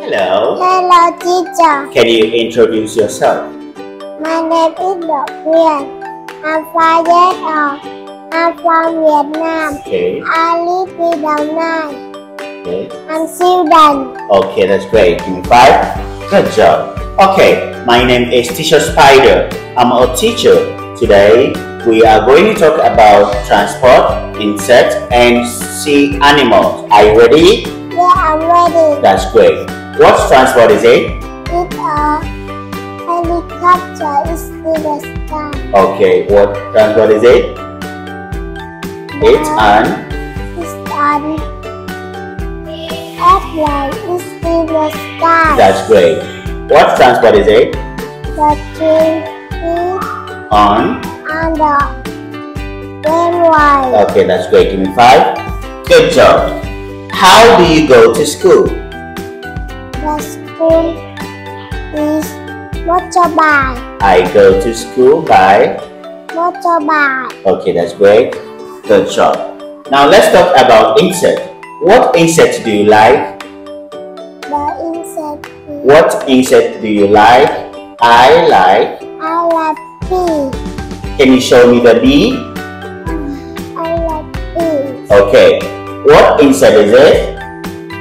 Hello. Hello, teacher. Can you introduce yourself? My name is Quyên. I'm 5 years old. I'm from Vietnam. Okay. I live in Đồng Nai. Okay. I'm student. Okay, that's great. Give me 5. Good job. Okay, my name is Teacher Spider. I'm a teacher. Today, we are going to talk about transport, insects, and sea animals. Are you ready? Yeah, I'm ready. That's great. What transport is it? It's a helicopter. It's in the sky. Okay, what transport is it? It's an airplane. It's in the sky. That's great. What transport is it? The train is On the railway. Okay, that's great. Give me 5. Good job. How do you go to school? The school is motorbike. I go to school by... Motorbike. Okay, that's great. Good job. Now let's talk about insect. What insect do you like? The insect is... What insect do you like? I like bee. Can you show me the bee? I like bees. Okay. What insect is it?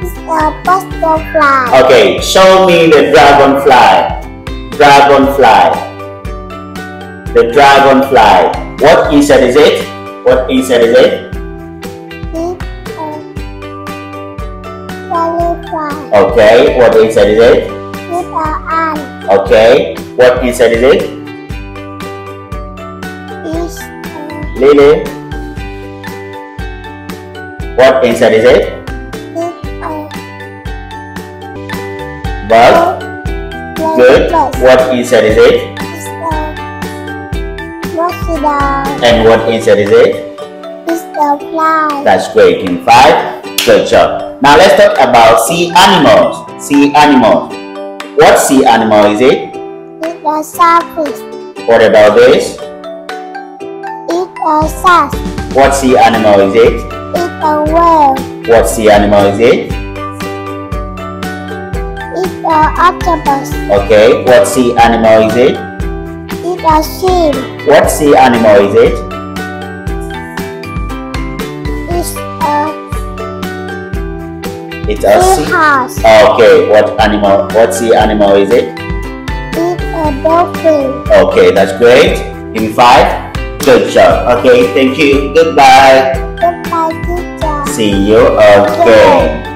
It's a butterfly. Okay, show me the dragonfly. Dragonfly. The dragonfly. What insect is it? What insect is it? It's a butterfly. Okay, what insect is it? It's an ant. Okay, what insect is it? It's Lily. What insect is it? Bug. Good. What insect is it? It's a mosquito. And what insect is it? It's the fly. That's great. In 5. Good job. Now let's talk about sea animals. Sea animals. What sea animal is it? It's a starfish. What about this? It's a shark. What sea animal is it? It's a whale. What sea animal is it? It's an octopus. Okay. What sea animal is it? It's a shrimp. What sea animal is it? It's It's a sea. seahorse. Okay. What animal? What sea animal is it? It's a dolphin. Okay, that's great. Give me 5. Good job. Okay, thank you. Goodbye. Goodbye, teacher. See you again.